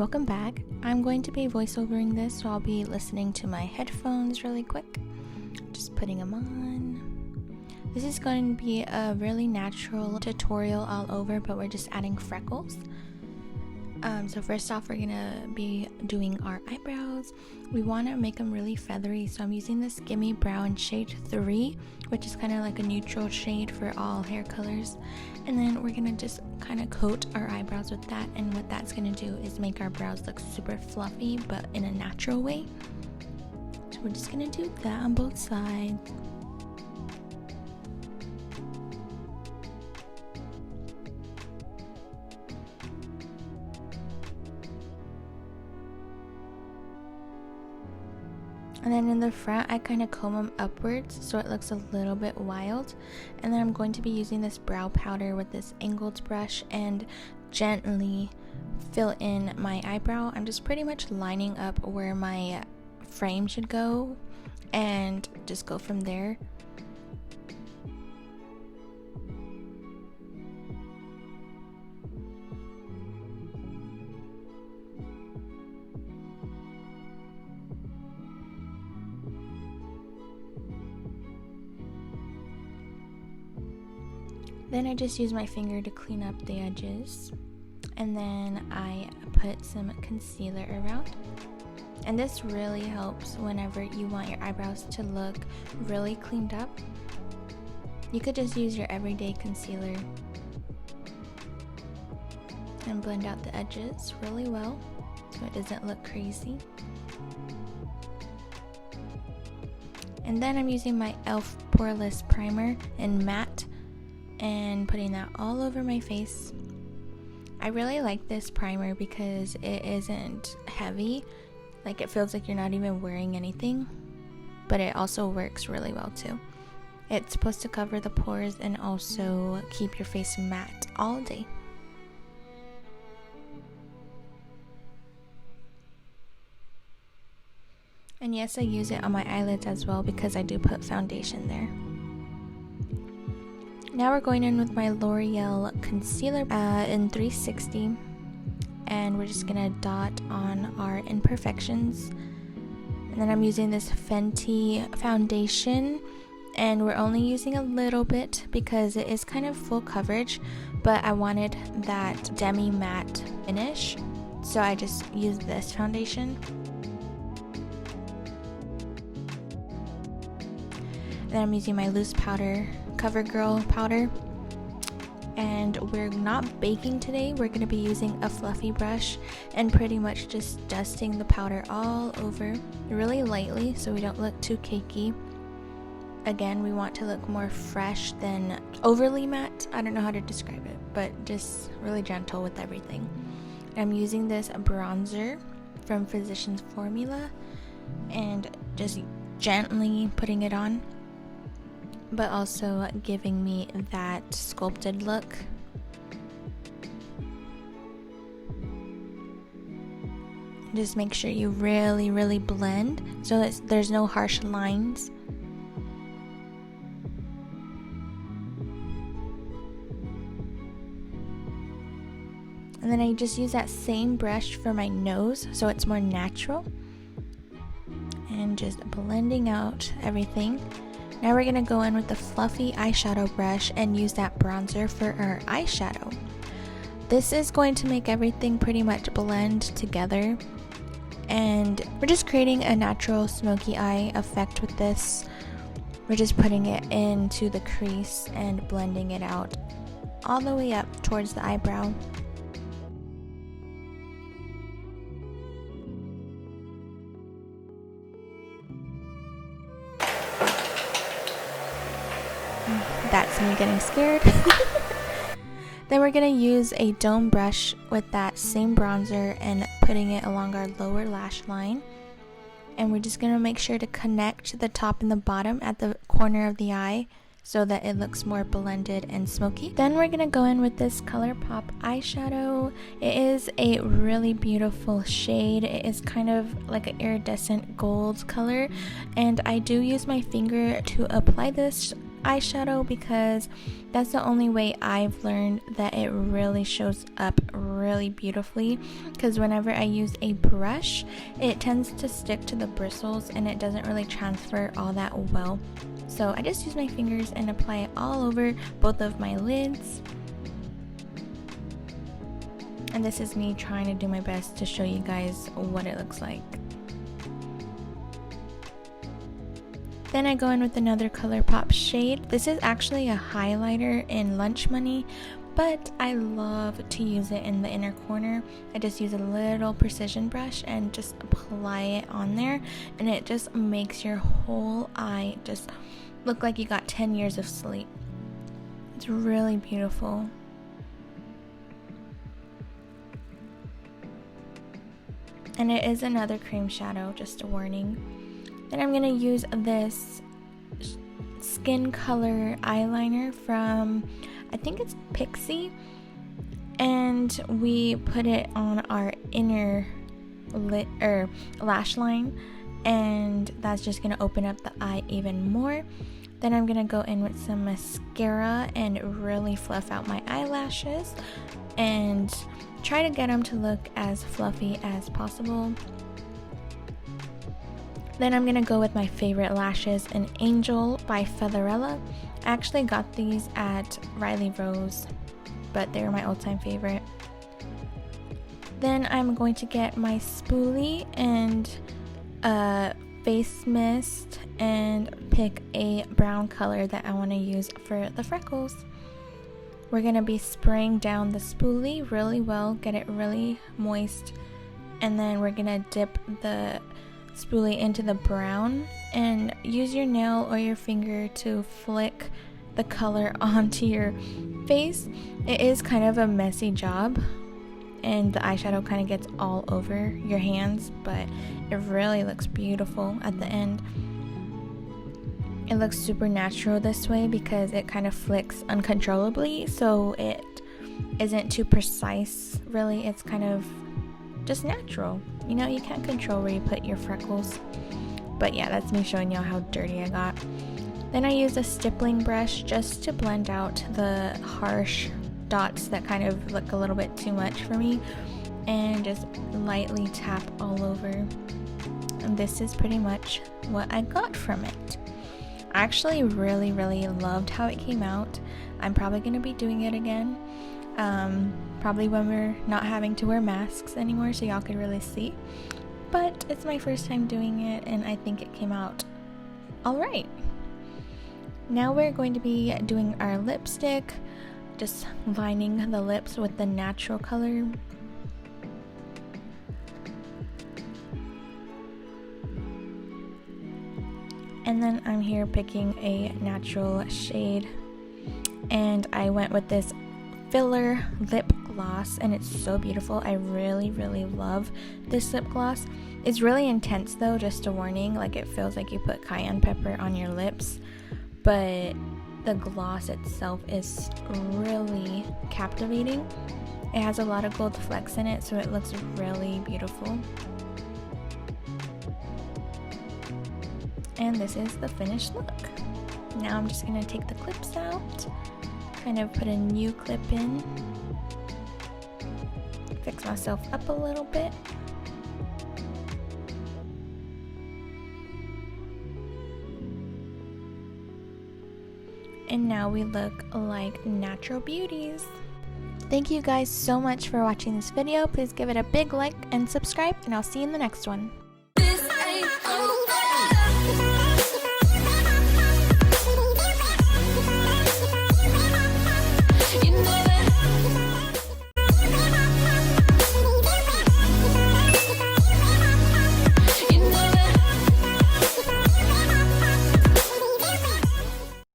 welcome back. I'm going to be voiceovering this, so I'll be listening to my headphones really quick. Just putting them on. This is going to be a really natural tutorial all over, but we're just adding freckles. So first off, we're gonna be doing our eyebrows. We want to make them really feathery, so I'm using this Gimme Brown shade 3, which is kind of like a neutral shade for all hair colors. And then we're gonna just kind of coat our eyebrows with that, and what that's gonna do is make our brows look super fluffy but in a natural way. So we're just gonna do that on both sides. And then in the front, I kind of comb them upwards so it looks a little bit wild. And then I'm going to be using this brow powder with this angled brush and gently fill in my eyebrow. I'm just pretty much lining up where my frame should go and just go from there. Then I just use my finger to clean up the edges, and then I put some concealer around. And this really helps whenever you want your eyebrows to look really cleaned up. You could just use your everyday concealer and blend out the edges really well so it doesn't look crazy. And then I'm using my e.l.f. Poreless Primer in matte and putting that all over my face. I really like this primer because it isn't heavy, like it feels like you're not even wearing anything, but it also works really well too. It's supposed to cover the pores and also keep your face matte all day. And yes, I use it on my eyelids as well because I do put foundation there. Now we're going in with my L'Oreal concealer in 360, and we're just gonna dot on our imperfections. And then I'm using this Fenty foundation, and we're only using a little bit because it is kind of full coverage, but I wanted that demi matte finish, so I just used this foundation. And then I'm using my loose powder, CoverGirl powder, and we're not baking today. We're going to be using a fluffy brush and pretty much just dusting the powder all over really lightly so we don't look too cakey. Again, we want to look more fresh than overly matte. I don't know how to describe it, but just really gentle with everything. I'm using this bronzer from Physicians Formula and just gently putting it on, but also giving me that sculpted look. Just make sure you really blend so that there's no harsh lines. And then I just use that same brush for my nose so it's more natural. And just blending out everything. Now we're going to go in with the fluffy eyeshadow brush and use that bronzer for our eyeshadow. This is going to make everything pretty much blend together, and we're just creating a natural smoky eye effect with this. We're just putting it into the crease and blending it out all the way up towards the eyebrow. That's me getting scared. Then we're going to use a dome brush with that same bronzer and putting it along our lower lash line. And we're just going to make sure to connect the top and the bottom at the corner of the eye so that it looks more blended and smoky. Then we're going to go in with this ColourPop eyeshadow. It is a really beautiful shade. It is kind of like an iridescent gold color, and I do use my finger to apply this eyeshadow because that's the only way I've learned that it really shows up really beautifully, because whenever I use a brush it tends to stick to the bristles and it doesn't really transfer all that well. So I just use my fingers and apply it all over both of my lids. And this is me trying to do my best to show you guys what it looks like. Then I go in with another ColourPop shade. This is actually a highlighter in Lunch Money, but I love to use it in the inner corner. I just use a little precision brush and just apply it on there, and it just makes your whole eye just look like you got 10 years of sleep. It's really beautiful. And it is another cream shadow, just a warning. Then I'm going to use this skin color eyeliner from, I think it's Pixie, and we put it on our inner lash line, and that's just going to open up the eye even more. Then I'm going to go in with some mascara and really fluff out my eyelashes and try to get them to look as fluffy as possible. Then I'm going to go with my favorite lashes, an Angel by Featherella. I actually got these at Riley Rose, but they're my all-time favorite. Then I'm going to get my spoolie and a face mist and pick a brown color that I want to use for the freckles. We're going to be spraying down the spoolie really well, get it really moist, and then we're going to dip the spoolie into the brown and use your nail or your finger to flick the color onto your face. It is kind of a messy job and the eyeshadow kind of gets all over your hands, but it really looks beautiful at the end. It looks super natural this way because it kind of flicks uncontrollably, so it isn't too precise really. It's kind of just natural. You know, you can't control where you put your freckles. But yeah, that's me showing y'all how dirty I got. Then I use a stippling brush just to blend out the harsh dots that kind of look a little bit too much for me, and just lightly tap all over. And this is pretty much what I got from it. I actually really loved how it came out. I'm probably going to be doing it again. Probably when we're not having to wear masks anymore so y'all could really see. But it's my first time doing it and I think it came out alright. Now we're going to be doing our lipstick, just lining the lips with the natural color. And then I'm here picking a natural shade, and I went with this filler lip gloss, and it's so beautiful. I really love this lip gloss. It's really intense though, just a warning, like it feels like you put cayenne pepper on your lips, but the gloss itself is really captivating. It has a lot of gold flecks in it, so it looks really beautiful. And this is the finished look. Now I'm just gonna take the clips out, kind of put a new clip in, fix myself up a little bit. And now we look like natural beauties. Thank you guys so much for watching this video. Please give it a big like and subscribe, and I'll see you in the next one.